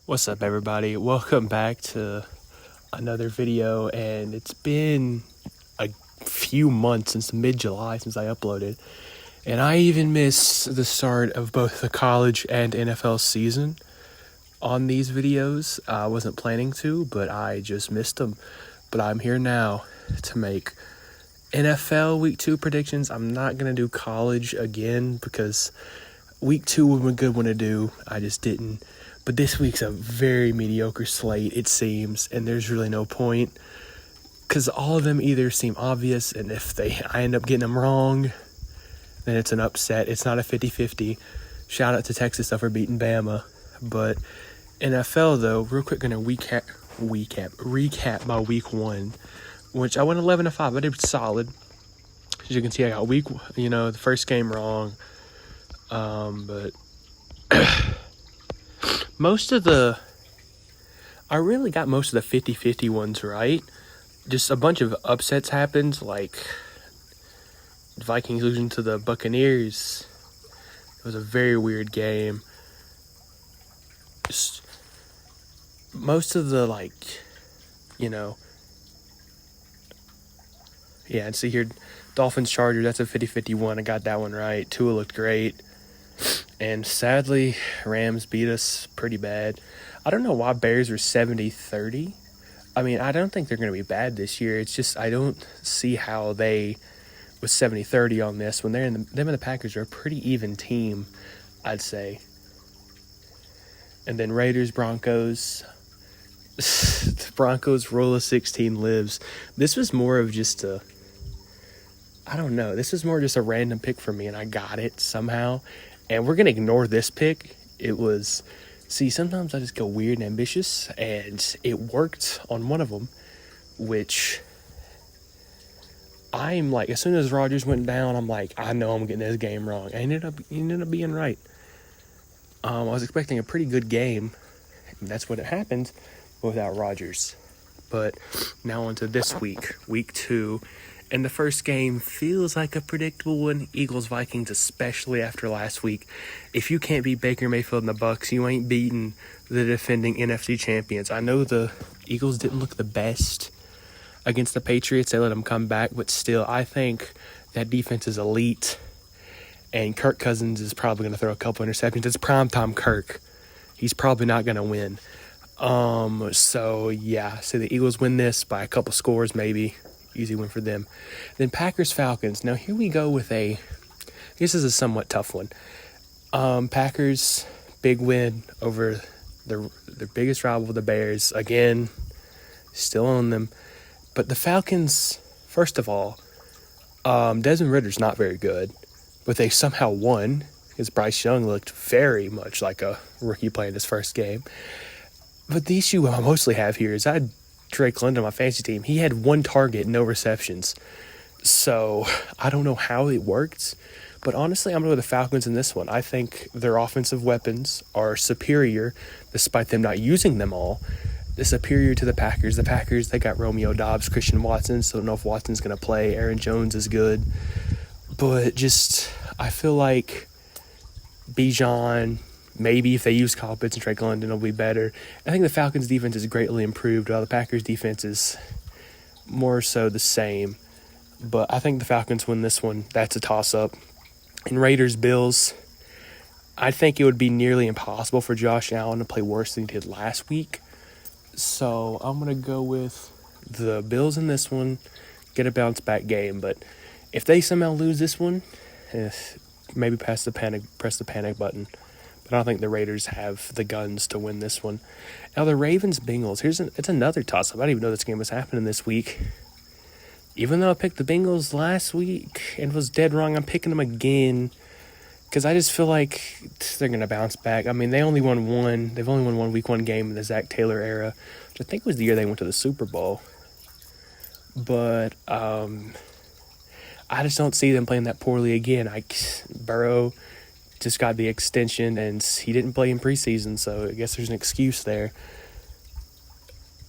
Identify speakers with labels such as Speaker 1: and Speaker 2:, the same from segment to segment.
Speaker 1: What's up, everybody? Welcome back to another video, and it's been a few months since mid-July since I uploaded, and I even missed the start of both the college and NFL season on these videos. I wasn't planning to, but I just missed them. But I'm here now to make NFL Week 2 predictions. I'm not going to do college again because Week 2 was a good one to do. I just didn't. But this week's a very mediocre slate, it seems, and there's really no point because all of them either seem obvious, and if I end up getting them wrong, then it's an upset. It's not a 50-50. Shout out to Texas for beating Bama. But NFL, though, real quick, going to recap my Week 1, which I went 11-5. I did solid. As you can see, I got the first game wrong. But I really got most of the 50-50 ones right. Just a bunch of upsets happened, like Vikings losing to the Buccaneers. It was a very weird game. Just most of the, and see here, Dolphins Chargers, that's a 50-50 one. I got that one right. Tua looked great. And sadly, Rams beat us pretty bad. I don't know why Bears are 70-30. I mean, I don't think they're going to be bad this year. It's just I don't see how they was 70-30 on this when them and the Packers are a pretty even team, I'd say. And then Raiders, Broncos. The Broncos roll of 16 lives. This was more of just this was more just a random pick for me, and I got it somehow. And we're going to ignore this pick. Sometimes I just go weird and ambitious, and it worked on one of them, which I'm like, as soon as Rodgers went down, I'm like, I know I'm getting this game wrong. I ended up being right. I was expecting a pretty good game, and that's what happened without Rodgers. But now on to this week, Week 2. And the first game feels like a predictable one. Eagles-Vikings, especially after last week. If you can't beat Baker Mayfield and the Bucs, you ain't beating the defending NFC champions. I know the Eagles didn't look the best against the Patriots. They let them come back, but still, I think that defense is elite. And Kirk Cousins is probably going to throw a couple interceptions. It's primetime Kirk. He's probably not going to win. So the Eagles win this by a couple scores maybe. Easy win for them. Then Packers-Falcons. Now here we go with this is a somewhat tough one. Packers, big win over their biggest rival, the Bears. Again, still on them. But the Falcons, first of all, Desmond Ritter's not very good, but they somehow won because Bryce Young looked very much like a rookie playing his first game. But the issue I mostly have here is I had Drake London on my fantasy team. He had one target, no receptions. So I don't know how it worked, but honestly, I'm going to go with the Falcons in this one. I think their offensive weapons are superior, despite them not using them all. They're superior to the Packers. The Packers, they got Romeo Doubs, Christian Watson, so I don't know if Watson's going to play. Aaron Jones is good. But I feel like Bijan, maybe if they use Kyle Pitts and Drake London, it'll be better. I think the Falcons' defense is greatly improved, while the Packers' defense is more so the same. But I think the Falcons win this one. That's a toss-up. And Raiders-Bills, I think it would be nearly impossible for Josh Allen to play worse than he did last week. So I'm going to go with the Bills in this one, get a bounce-back game. But if they somehow lose this one, maybe press the panic button. But I don't think the Raiders have the guns to win this one. Now, the Ravens-Bengals. It's another toss-up. I didn't even know this game was happening this week. Even though I picked the Bengals last week and was dead wrong, I'm picking them again because I just feel like they're going to bounce back. I mean, they've only won one Week 1 game in the Zach Taylor era, which I think was the year they went to the Super Bowl. But I just don't see them playing that poorly again. Burrow just got the extension, and he didn't play in preseason, so I guess there's an excuse there.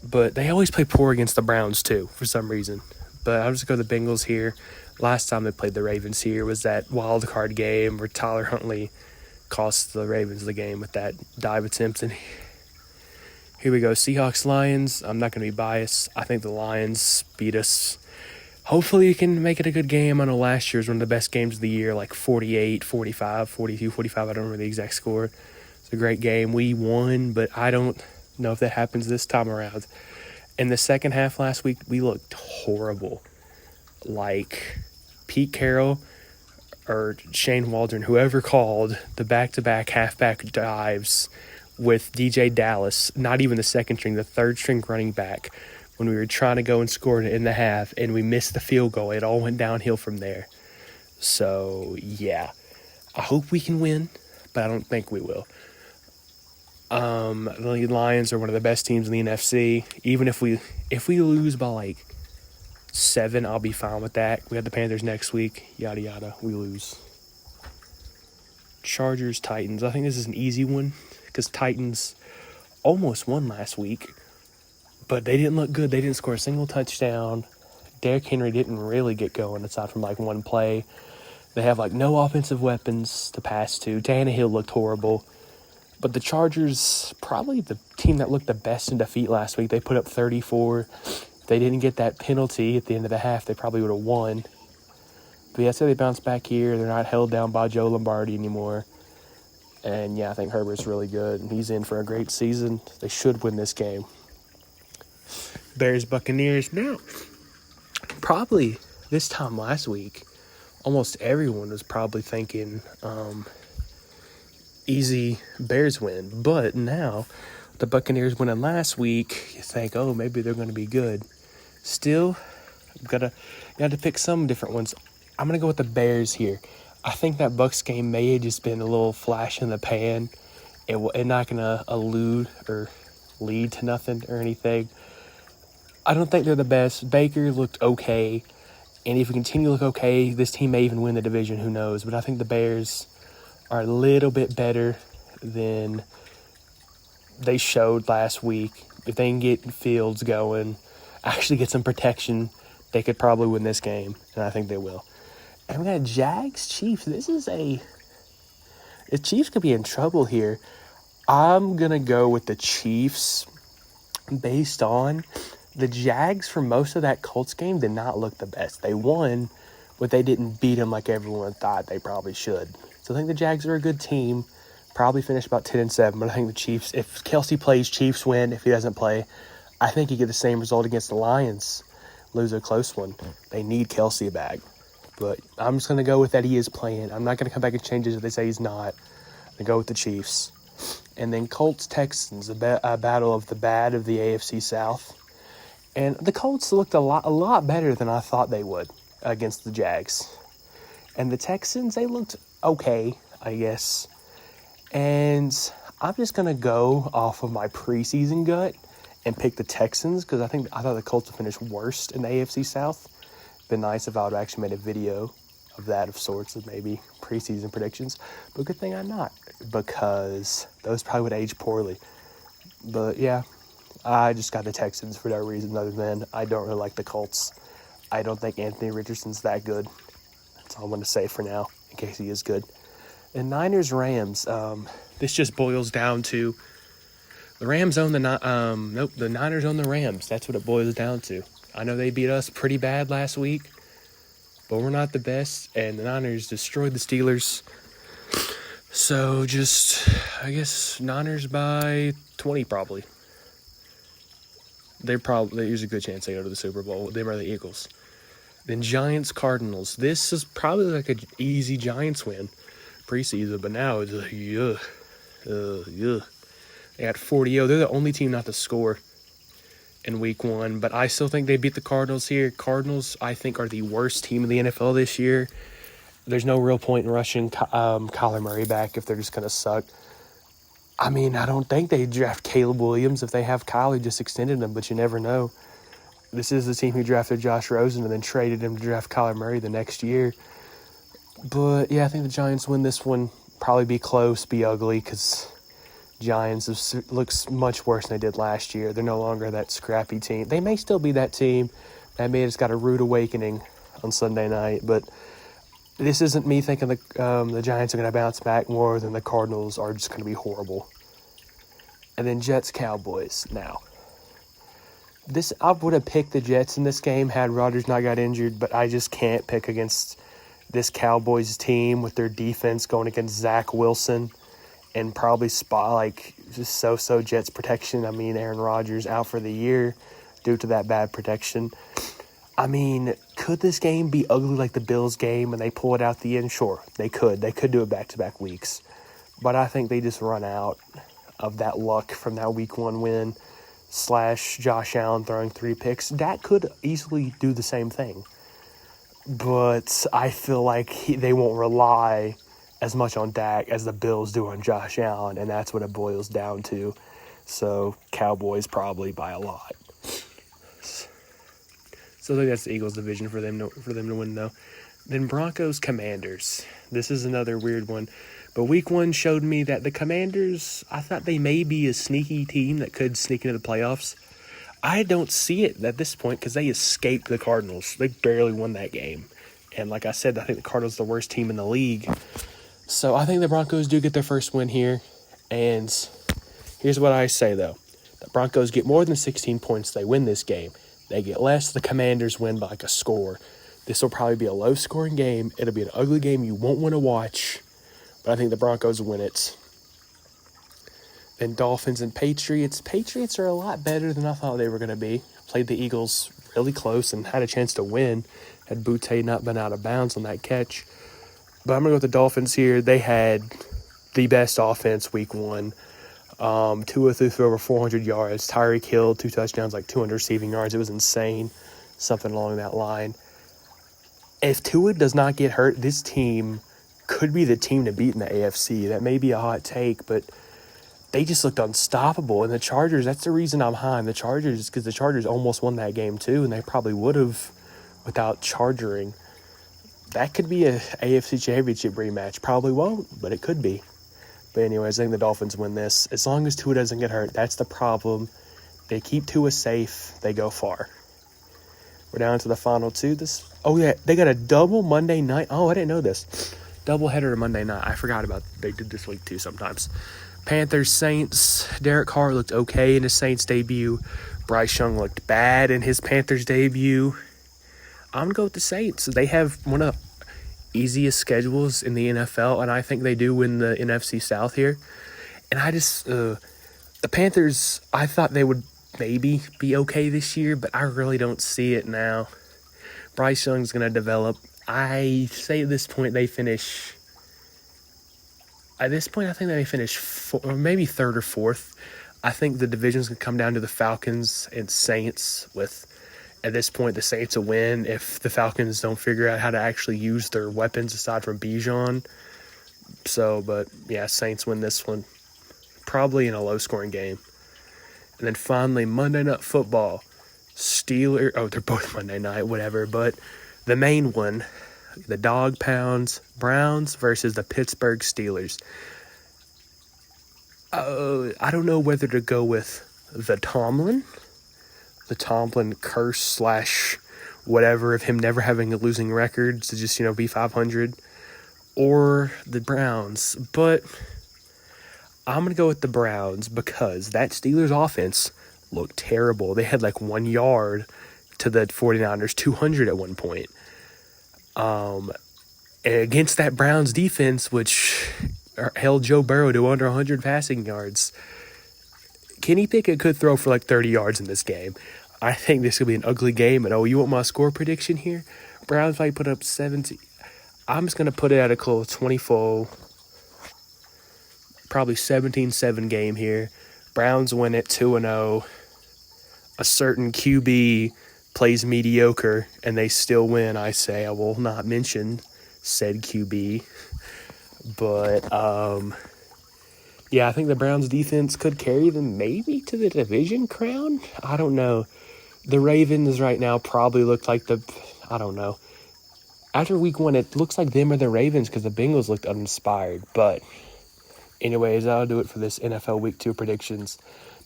Speaker 1: But they always play poor against the Browns, too, for some reason. But I'll just go the Bengals here. Last time they played the Ravens here was that wild card game where Tyler Huntley cost the Ravens the game with that dive attempt, and Here we go. Seahawks, Lions. I'm not going to be biased. I think the Lions beat us. Hopefully you can make it a good game. I know last year was one of the best games of the year, like 48, 45, 42, 45. I don't remember the exact score. It's a great game. We won, but I don't know if that happens this time around. In the second half last week, we looked horrible. Like Pete Carroll or Shane Waldron, whoever called the back-to-back halfback dives with DJ Dallas, not even the second string, the third string running back, when we were trying to go and score it in the half, and we missed the field goal. It all went downhill from there. So, yeah. I hope we can win, but I don't think we will. The Lions are one of the best teams in the NFC. Even if we lose by like 7, I'll be fine with that. We have the Panthers next week. Yada, yada. We lose. Chargers, Titans. I think this is an easy one because Titans almost won last week, but they didn't look good. They didn't score a single touchdown. Derrick Henry didn't really get going aside from like one play. They have like no offensive weapons to pass to. Tannehill looked horrible. But the Chargers, probably the team that looked the best in defeat last week. They put up 34. If they didn't get that penalty at the end of the half, they probably would have won. But yeah, so they bounced back here. They're not held down by Joe Lombardi anymore. And yeah, I think Herbert's really good. And he's in for a great season. They should win this game. Bears, Buccaneers. Now, probably this time last week, almost everyone was probably thinking easy Bears win. But now, the Buccaneers winning last week, you think, oh, maybe they're going to be good. Still, you got to pick some different ones. I'm going to go with the Bears here. I think that Bucs game may have just been a little flash in the pan. It's not going to elude or lead to nothing or anything. I don't think they're the best. Baker looked okay. And if we continue to look okay, this team may even win the division. Who knows? But I think the Bears are a little bit better than they showed last week. If they can get Fields going, actually get some protection, they could probably win this game. And I think they will. And we got Jags, Chiefs. The Chiefs could be in trouble here. I'm going to go with the Chiefs based on the Jags for most of that Colts game did not look the best. They won, but they didn't beat them like everyone thought they probably should. So I think the Jags are a good team. Probably finish about 10-7, but I think the Chiefs, if Kelsey plays, Chiefs win. If he doesn't play, I think you get the same result against the Lions. Lose a close one. They need Kelsey back. But I'm just going to go with that he is playing. I'm not going to come back and change it if they say he's not. I'm going to go with the Chiefs. And then Colts-Texans, a battle of the bad of the AFC South. And the Colts looked a lot better than I thought they would against the Jags. And the Texans, they looked okay, I guess. And I'm just going to go off of my preseason gut and pick the Texans because I thought the Colts would finish worst in the AFC South. Been nice if I would have actually made a video of that of sorts of maybe preseason predictions. But good thing I'm not because those probably would age poorly. But yeah, I just got the Texans for no reason other than I don't really like the Colts. I don't think Anthony Richardson's that good. That's all I'm going to say for now in case he is good. And Niners-Rams, this just boils down to the Rams own the Niners own the Rams. That's what it boils down to. I know they beat us pretty bad last week, but we're not the best, and the Niners destroyed the Steelers. So just, I guess, Niners by 20 probably. There's a good chance they go to the Super Bowl. Them are the Eagles. Then Giants-Cardinals. This is probably like an easy Giants win preseason, but now it's like, yuck. They got 40-0. They're the only team not to score in week 1, but I still think they beat the Cardinals here. Cardinals, I think, are the worst team in the NFL this year. There's no real point in rushing Kyler Murray back if they're just going to suck. I mean, I don't think they draft Caleb Williams. If they have Kyler, just extended him, but you never know. This is the team who drafted Josh Rosen and then traded him to draft Kyler Murray the next year. But, yeah, I think the Giants win this one. Probably be close, be ugly, because Giants looks much worse than they did last year. They're no longer that scrappy team. They may still be that team. That may have just got a rude awakening on Sunday night. But this isn't me thinking the Giants are going to bounce back more than the Cardinals are just going to be horrible. And then Jets Cowboys. Now, I would have picked the Jets in this game had Rodgers not got injured, but I just can't pick against this Cowboys team with their defense going against Zach Wilson and probably just so-so Jets protection. I mean, Aaron Rodgers out for the year due to that bad protection. I mean, could this game be ugly like the Bills game and they pull it out the end? Sure, they could. They could do it back-to-back weeks. But I think they just run out of that luck from that week 1 win / Josh Allen throwing 3 picks. Dak could easily do the same thing. But I feel like they won't rely as much on Dak as the Bills do on Josh Allen, and that's what it boils down to. So Cowboys probably by a lot. So I think that's the Eagles' division for them to win, though. Then Broncos Commanders. This is another weird one. But week 1 showed me that the Commanders, I thought they may be a sneaky team that could sneak into the playoffs. I don't see it at this point because they escaped the Cardinals. They barely won that game. And like I said, I think the Cardinals are the worst team in the league. So I think the Broncos do get their first win here. And here's what I say, though. The Broncos get more than 16 points. They win this game. They get less. The Commanders win by a score. This will probably be a low-scoring game. It'll be an ugly game you won't want to watch. But I think the Broncos win it. Then Dolphins and Patriots. Patriots are a lot better than I thought they were going to be. Played the Eagles really close and had a chance to win had Boutte not been out of bounds on that catch. But I'm going to go with the Dolphins here. They had the best offense week 1. Tua threw for over 400 yards. Tyreek Hill, 2 touchdowns, 200 receiving yards. It was insane. Something along that line. If Tua does not get hurt, this team could be the team to beat in the AFC. That may be a hot take, but they just looked unstoppable. And the Chargers, that's the reason I'm high on the Chargers, because the Chargers almost won that game too, and they probably would have without chargering. That could be a AFC Championship rematch. Probably won't, but it could be. But anyways, I think the Dolphins win this. As long as Tua doesn't get hurt, that's the problem. They keep Tua safe, they go far. We're down to the final 2. They got a double Monday night. Oh, I didn't know this. Doubleheader Monday night. I forgot about they did this week too sometimes. Panthers, Saints. Derek Carr looked okay in his Saints debut. Bryce Young looked bad in his Panthers debut. I'm going to go with the Saints. They have one of the easiest schedules in the NFL, and I think they do win the NFC South here. And I just, the Panthers, I thought they would maybe be okay this year, but I really don't see it now. Bryce Young's going to develop. I say at this point they finish. At this point, I think they finish or maybe 3rd or 4th. I think the division's going to come down to the Falcons and Saints with, at this point, the Saints will win if the Falcons don't figure out how to actually use their weapons aside from Bijan. So, but yeah, Saints win this one. Probably in a low-scoring game. And then finally, Monday Night Football. Steelers. Oh, they're both Monday night, whatever. But the main one, the Dog Pounds, Browns versus the Pittsburgh Steelers. I don't know whether to go with the Tomlin curse / whatever of him never having a losing record to just, be 500, or the Browns. But I'm going to go with the Browns because that Steelers offense looked terrible. They had 1 yard to the 49ers, 200 at one point. Against that Browns defense, which held Joe Burrow to under 100 passing yards. Kenny Pickett could throw for 30 yards in this game. I think this could be an ugly game. And, you want my score prediction here? Browns might put up 17. I'm just going to put it at a close 24. Probably 17-7 game here. Browns win it 2-0. A certain QB plays mediocre, and they still win, I say. I will not mention said QB. But, yeah, I think the Browns' defense could carry them maybe to the division crown. I don't know. The Ravens right now probably look like I don't know. After week 1, it looks like them or the Ravens because the Bengals looked uninspired. But anyways, I'll do it for this NFL Week 2 predictions.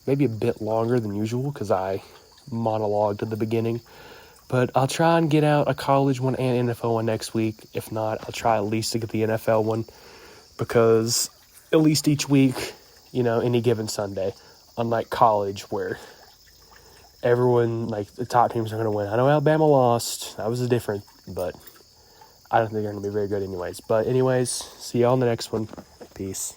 Speaker 1: Maybe a bit longer than usual because I monologued at the beginning. But I'll try and get out a college one and NFL one next week. If not, I'll try at least to get the NFL one because at least each week, any given Sunday, Unlike college, where everyone, like, the top teams are going to win. I know Alabama lost. That was different, but I don't think they're going to be very good anyways. But anyways, see y'all in the next one. Peace.